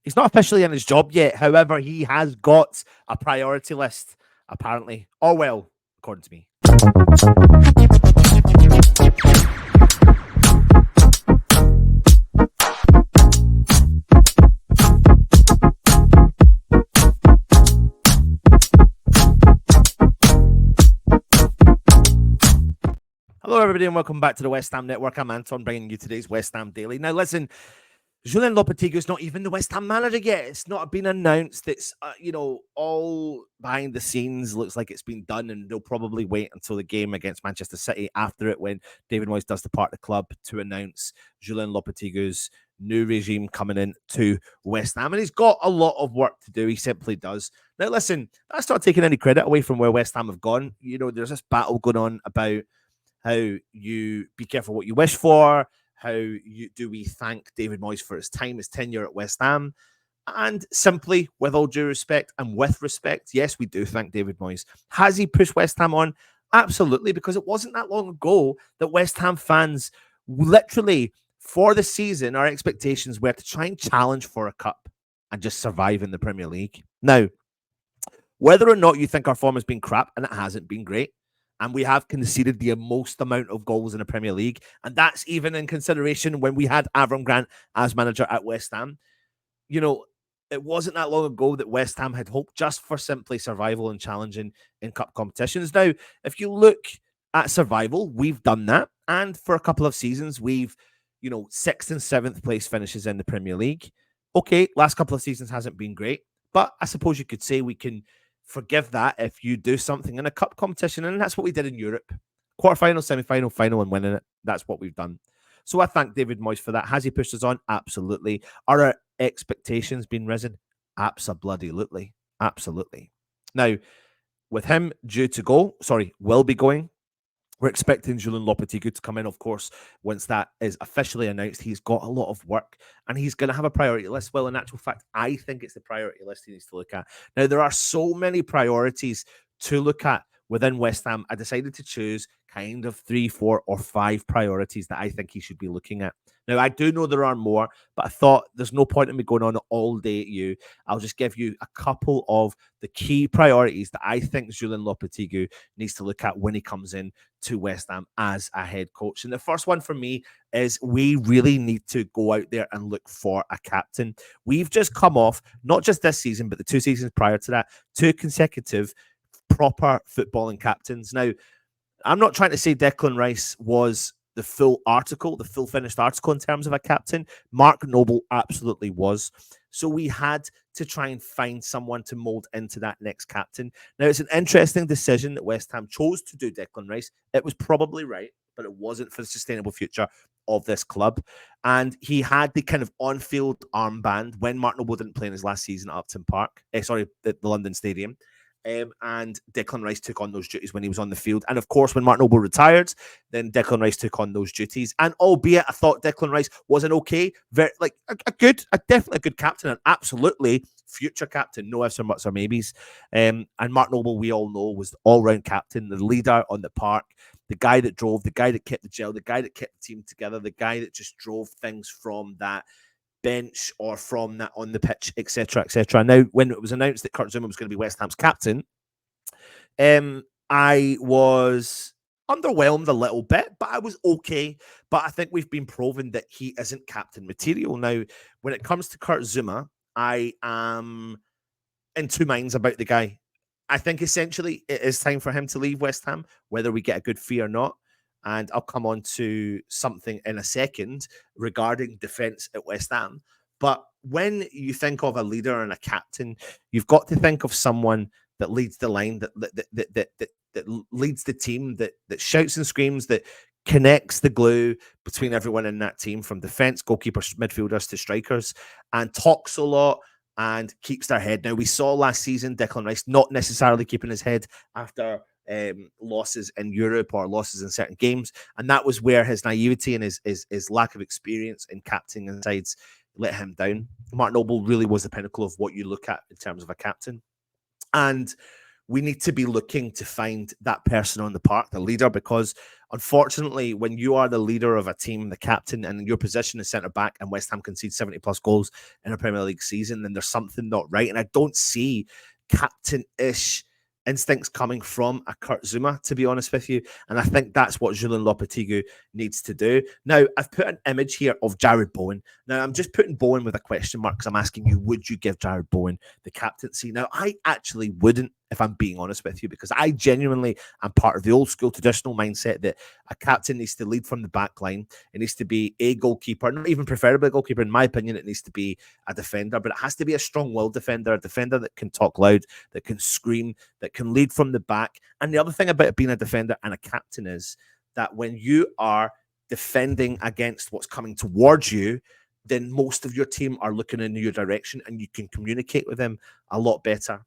He's not officially in his job yet. However, he has got a priority list, apparently. Or well, according to me. Hello, everybody, and welcome back to the West Ham Network. I'm Anton, bringing you today's West Ham Daily. Now, listen, Julen Lopeteugi is not even the West Ham manager yet. It's not been announced. It's, all behind the scenes. Looks like it's been done, and they'll probably wait until the game against Manchester City after it, when David Moyes does depart the club, to announce Julen Lopeteugi's new regime coming in to West Ham. And he's got a lot of work to do. He simply does. Now, listen, that's not taking any credit away from where West Ham have gone. There's this battle going on about how you be careful what you wish for. Do we thank David Moyes for his time, his tenure at West Ham? And simply, with all due respect and with respect, yes, we do thank David Moyes. Has he pushed West Ham on? Absolutely, because it wasn't that long ago that West Ham fans literally, for the season, our expectations were to try and challenge for a cup and just survive in the Premier League. Now, whether or not you think our form has been crap, and it hasn't been great, and we have conceded the most amount of goals in the Premier League, and that's even in consideration when we had Avram Grant as manager at West Ham. It wasn't that long ago that West Ham had hoped just for simply survival and challenging in cup competitions. Now, if you look at survival, we've done that, and for a couple of seasons, we've, 6th and 7th place finishes in the Premier League. Okay, last couple of seasons hasn't been great, but I suppose you could say we can forgive that if you do something in a cup competition, and that's what we did in Europe. Quarterfinal, semi-final, final, and winning it. That's what we've done. So I thank David Moyes for that. Has he pushed us on? Absolutely. Are our expectations been risen? Absolutely. Now, with him will be going, we're expecting Julen Lopeteugi to come in, of course, once that is officially announced. He's got a lot of work, and he's going to have a priority list. Well, in actual fact, I think it's the priority list he needs to look at. Now, there are so many priorities to look at within West Ham. I decided to choose kind of 3, 4, or 5 priorities that I think he should be looking at. Now, I do know there are more, but I thought there's no point in me going on all day at you. I'll just give you a couple of the key priorities that I think Julen Lopeteugi needs to look at when he comes in to West Ham as a head coach. And the first one for me is we really need to go out there and look for a captain. We've just come off, not just this season, but the 2 seasons prior to that, 2 consecutive proper footballing captains. Now, I'm not trying to say Declan Rice was the full finished article in terms of a captain. Mark Noble absolutely was. So we had to try and find someone to mold into that next captain. Now, it's an interesting decision that West Ham chose to do Declan Rice. It was probably right, but it wasn't for the sustainable future of this club. And he had the kind of on-field armband when Mark Noble didn't play in his last season at Upton Park. The London Stadium. And Declan Rice took on those duties when he was on the field. And of course, when Mark Noble retired, then Declan Rice took on those duties. And albeit I thought Declan Rice was an okay, definitely a good captain, and absolutely future captain, no ifs or buts or maybes. And Mark Noble, we all know, was the all-round captain, the leader on the park, the guy that drove, the guy that kept the gel, the guy that kept the team together, the guy that just drove things from that bench or from that on the pitch, etc., etc. Now, when it was announced that Kurt Zouma was going to be West Ham's captain, I was underwhelmed a little bit, but I was okay. But I think we've been proven that he isn't captain material. Now, when it comes to Kurt Zouma, I am in 2 minds about the guy. I think essentially it is time for him to leave West Ham, whether we get a good fee or not. And I'll come on to something in a second regarding defence at West Ham. But when you think of a leader and a captain, you've got to think of someone that leads the line, that leads the team, that shouts and screams, that connects the glue between everyone in that team, from defence, goalkeepers, midfielders to strikers, and talks a lot and keeps their head. Now, we saw last season Declan Rice not necessarily keeping his head after losses in Europe or losses in certain games, and that was where his naivety and his lack of experience in captaining sides let him down. Mark Noble really was the pinnacle of what you look at in terms of a captain, and we need to be looking to find that person on the park, the leader, because Unfortunately, when you are the leader of a team, the captain, and your position is centre back, and West Ham concede 70 plus goals in a Premier League season, then there's something not right. And I don't see captain-ish instincts coming from a Kurt Zuma, to be honest with you. And I think that's what Julen Lopeteugi needs to do. Now, I've put an image here of Jared Bowen. Now, I'm just putting Bowen with a question mark because I'm asking you, would you give Jared Bowen the captaincy? Now, I actually wouldn't, if I'm being honest with you, because I genuinely am part of the old school traditional mindset that a captain needs to lead from the back line. It needs to be a goalkeeper, not even preferably a goalkeeper. In my opinion, it needs to be a defender, but it has to be a strong-willed defender, a defender that can talk loud, that can scream, that can lead from the back. And the other thing about being a defender and a captain is that when you are defending against what's coming towards you, then most of your team are looking in your direction and you can communicate with them a lot better.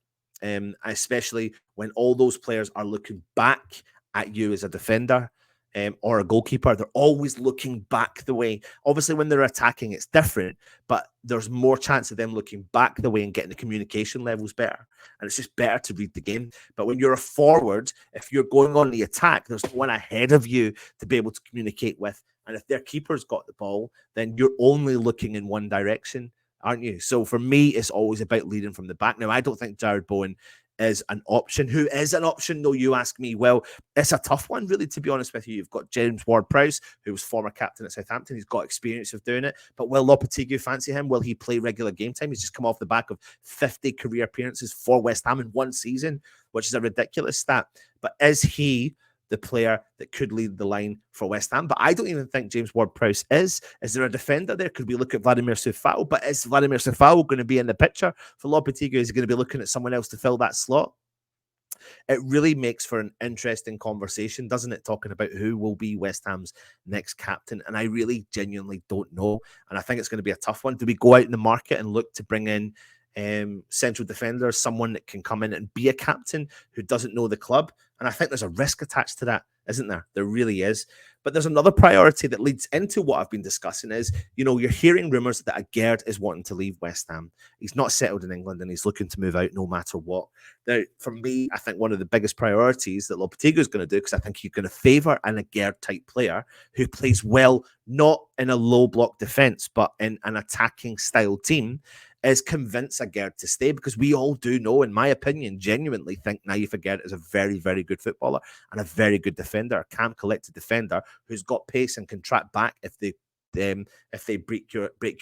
Especially when all those players are looking back at you as a defender or a goalkeeper. They're always looking back the way. Obviously, when they're attacking, it's different, but there's more chance of them looking back the way and getting the communication levels better. And it's just better to read the game. But when you're a forward, if you're going on the attack, there's no one ahead of you to be able to communicate with. And if their keeper's got the ball, then you're only looking in one direction, aren't you? So for me, it's always about leading from the back. Now, I don't think Jared Bowen is an option. Who is an option, though, you ask me? Well, it's a tough one, really, to be honest with you. You've got James Ward-Prowse, who was former captain at Southampton. He's got experience of doing it. But will Lopetegui fancy him? Will he play regular game time? He's just come off the back of 50 career appearances for West Ham in one season, which is a ridiculous stat. But is he the player that could lead the line for West Ham? But I don't even think James Ward-Prowse is. Is there a defender there? Could we look at Vladimir Soufal? But is Vladimir Soufal going to be in the picture for Lopetegui? Is he going to be looking at someone else to fill that slot? It really makes for an interesting conversation, doesn't it? Talking about who will be West Ham's next captain. And I really genuinely don't know. And I think it's going to be a tough one. Do we go out in the market and look to bring in central defenders, someone that can come in and be a captain who doesn't know the club? And I think there's a risk attached to that, isn't there? There really is. But there's another priority that leads into what I've been discussing is, you know, you're hearing rumours that Agerd is wanting to leave West Ham. He's not settled in England and he's looking to move out no matter what. Now, for me, I think one of the biggest priorities that Lopetegui is going to do, because I think he's going to favour an Agerd type player who plays well, not in a low block defence, but in an attacking style team, is convince Agerd to stay, because we all do know, in my opinion, genuinely think Naif Agerd is a very, very good footballer and a very good defender, a calm, collected defender who's got pace and can track back if they break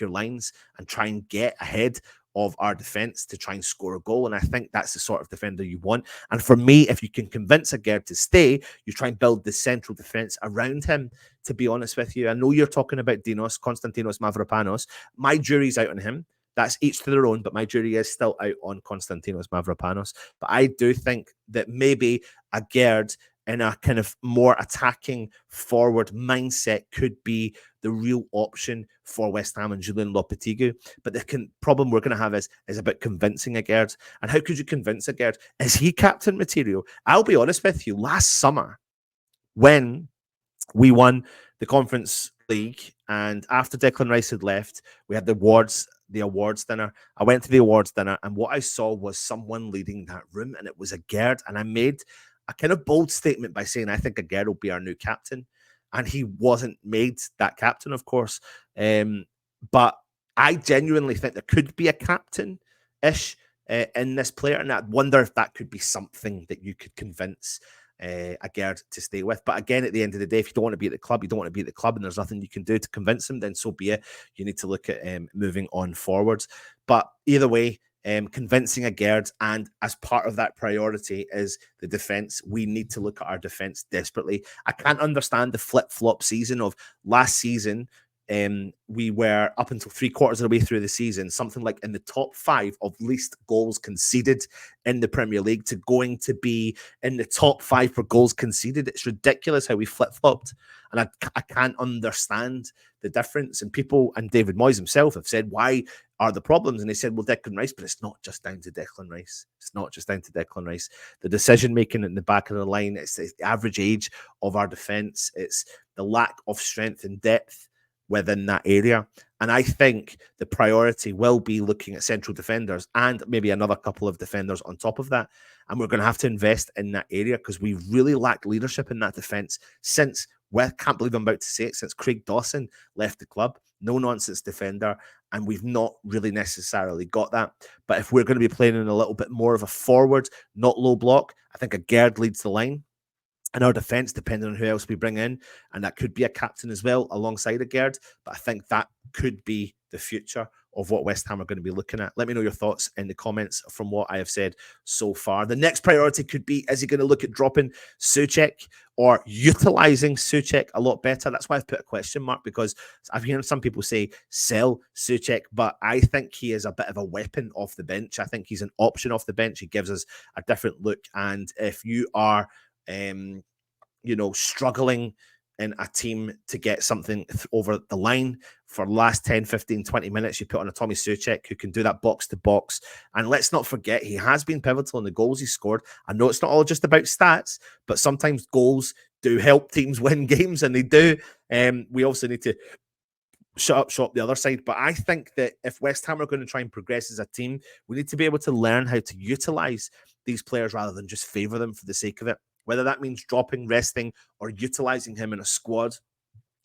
your lines and try and get ahead of our defense to try and score a goal. And I think that's the sort of defender you want. And for me, if you can convince Agerd to stay, you try and build the central defense around him, to be honest with you. I know you're talking about Konstantinos Mavropanos. My jury's out on him. That's each to their own, but my jury is still out on Konstantinos Mavropanos. But I do think that maybe Agerd in a kind of more attacking forward mindset could be the real option for West Ham and Julen Lopetegui. But the problem we're going to have is about convincing Agerd. And how could you convince Agerd? Is he captain material? I'll be honest with you, last summer when we won the Conference League and after Declan Rice had left, we had the awards dinner. I went to the awards dinner and what I saw was someone leading that room, and it was Agerd. And I made a kind of bold statement by saying, I think Agerd will be our new captain. And he wasn't made that captain, of course. But I genuinely think there could be a captain-ish in this player. And I wonder if that could be something that you could convince Agerd to stay with. But again, at the end of the day, if you don't want to be at the club, you don't want to be at the club and there's nothing you can do to convince him, then so be it. You need to look at moving on forwards. But either way, convincing Agerd, and as part of that priority is the defence. We need to look at our defence desperately. I can't understand the flip-flop season of last season. We were up until 3/4 of the way through the season, something like in the top 5 of least goals conceded in the Premier League, to going to be in the top 5 for goals conceded. It's ridiculous how we flip-flopped, and I can't understand the difference. And people, and David Moyes himself, have said, why are the problems? And he said, well, Declan Rice, but it's not just down to Declan Rice. It's not just down to Declan Rice. The decision-making in the back of the line, it's the average age of our defence, it's the lack of strength and depth within that area. And I think the priority will be looking at central defenders and maybe another couple of defenders on top of that. And we're going to have to invest in that area because we really lacked leadership in that defence since Well, I can't believe I'm about to say it, since Craig Dawson left the club. No nonsense defender, and we've not really necessarily got that. But if we're going to be playing in a little bit more of a forward, not low block, I think a Gerd leads the line. And our defence, depending on who else we bring in, and that could be a captain as well alongside a Gerd. But I think that could be the future of what West Ham are going to be looking at. Let me know your thoughts in the comments from what I have said so far. The next priority could be, is he going to look at dropping Souček or utilising Souček a lot better? That's why I've put a question mark, because I've heard some people say sell Souček, but I think he is a bit of a weapon off the bench. I think he's an option off the bench. He gives us a different look. And if you are struggling in a team to get something over the line for the last 10, 15, 20 minutes, you put on a Tommy Souček who can do that box to box. And let's not forget, he has been pivotal in the goals he scored. I know it's not all just about stats, but sometimes goals do help teams win games, and they do. We also need to shut up shop the other side. But I think that if West Ham are going to try and progress as a team, we need to be able to learn how to utilize these players rather than just favor them for the sake of it. Whether that means dropping, resting, or utilizing him in a squad,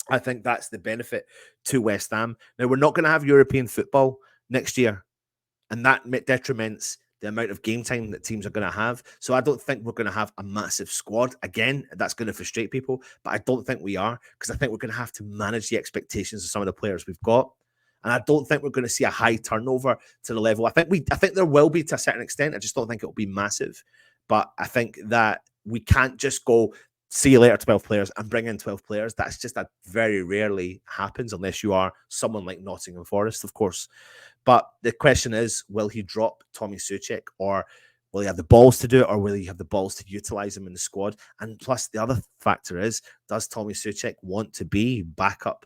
I think that's the benefit to West Ham. Now, we're not going to have European football next year, and that detriments the amount of game time that teams are going to have. So I don't think we're going to have a massive squad. Again, that's going to frustrate people, but I don't think we are, because I think we're going to have to manage the expectations of some of the players we've got. And I don't think we're going to see a high turnover to the level. I think there will be to a certain extent. I just don't think it will be massive. But I think that we can't just go, see you later, 12 players, and bring in 12 players. That's just that very rarely happens unless you are someone like Nottingham Forest, of course. But the question is, will he drop Tommy Souček, or will he have the balls to do it, or will he have the balls to utilize him in the squad? And plus, the other factor is, does Tommy Souček want to be backup?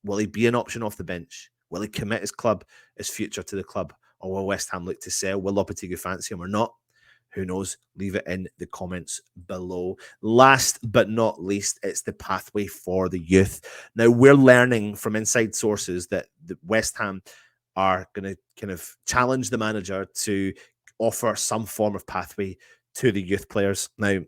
Will he be an option off the bench? Will he commit his future to the club? Or will West Ham look to sell? Will Lopeteugi fancy him or not? Who knows? Leave it in the comments below. Last but not least, it's the pathway for the youth. Now, we're learning from inside sources that the West Ham are going to kind of challenge the manager to offer some form of pathway to the youth players. Now,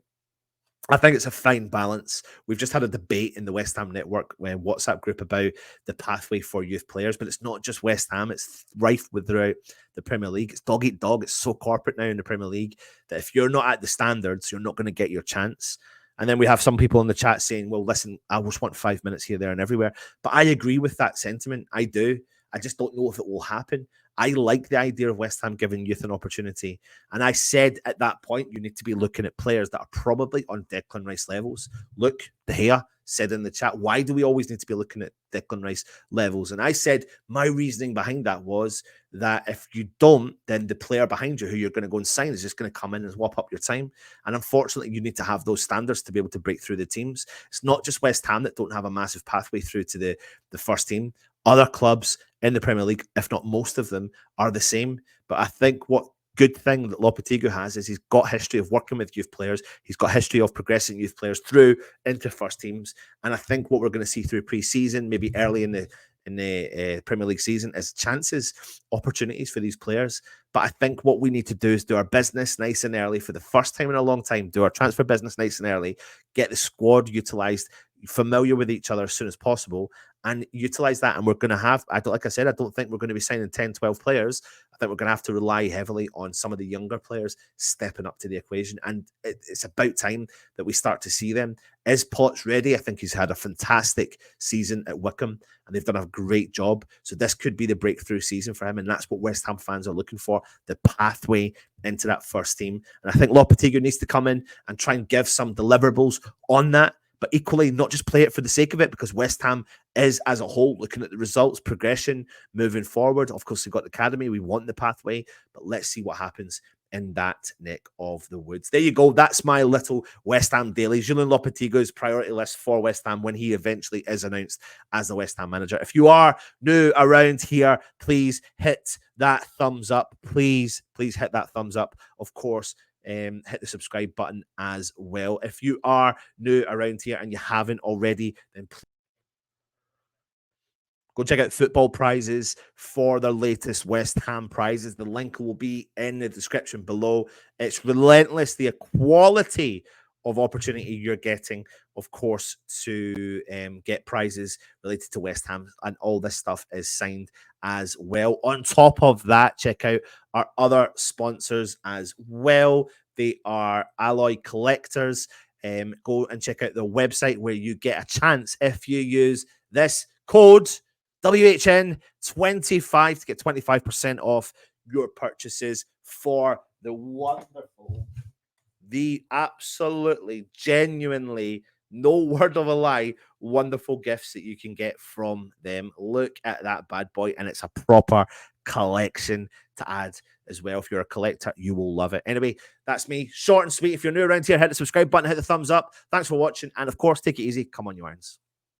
I think it's a fine balance. We've just had a debate in the West Ham Network WhatsApp group about the pathway for youth players, but it's not just West Ham. It's rife throughout the Premier League. It's dog eat dog. It's so corporate now in the Premier League that if you're not at the standards, you're not going to get your chance. And then we have some people in the chat saying, well, listen, I just want 5 minutes here, there, and everywhere. But I agree with that sentiment. I do. I just don't know if it will happen. I like the idea of West Ham giving youth an opportunity. And I said at that point, you need to be looking at players that are probably on Declan Rice levels. Look, De Gea said in the chat, why do we always need to be looking at Declan Rice levels? And I said my reasoning behind that was that if you don't, then the player behind you who you're going to go and sign is just going to come in and swap up your time. And unfortunately, you need to have those standards to be able to break through the teams. It's not just West Ham that don't have a massive pathway through to the first team. Other clubs in the Premier League, if not most of them, are the same. But I think what good thing that Lopetegui has is he's got history of working with youth players. He's got history of progressing youth players through into first teams. And I think what we're going to see through pre-season, maybe early in the Premier League season, is chances, opportunities for these players. But I think what we need to do is do our business nice and early for the first time in a long time, do our transfer business nice and early, get the squad utilised, familiar with each other as soon as possible, and utilize that. And we're going to have, like I said, I don't think we're going to be signing 10, 12 players. I think we're going to have to rely heavily on some of the younger players stepping up to the equation. And it's about time that we start to see them. Is Potts ready? I think he's had a fantastic season at Wycombe, and they've done a great job. So this could be the breakthrough season for him. And that's what West Ham fans are looking for, the pathway into that first team. And I think Lopetegui needs to come in and try and give some deliverables on that. But equally, not just play it for the sake of it, because West Ham is, as a whole, looking at the results, progression, moving forward. Of course, we've got the academy. We want the pathway, but let's see what happens in that neck of the woods. There you go. That's my little West Ham daily. Julen Lopetegui's priority list for West Ham when he eventually is announced as the West Ham manager. If you are new around here, please hit that thumbs up. Please hit that thumbs up. Of course, hit the subscribe button as well. If you are new around here and you haven't already, then please go check out Football Prizes for their latest West Ham prizes. The link will be in the description below. It's relentless, the quality of opportunity you're getting, of course, to get prizes related to West Ham, and all this stuff is signed as well. On top of that, check out our other sponsors as well. They are Alloy Collectors. Go and check out the website where you get a chance if you use this code WHN25 to get 25% off your purchases for the wonderful, the absolutely, genuinely, no word of a lie, wonderful gifts that you can get from them. Look at that bad boy, and it's a proper collection to add as well. If you're a collector, you will love it. Anyway, that's me. Short and sweet. If you're new around here, hit the subscribe button, hit the thumbs up. Thanks for watching, and of course, take it easy. Come on, you irons.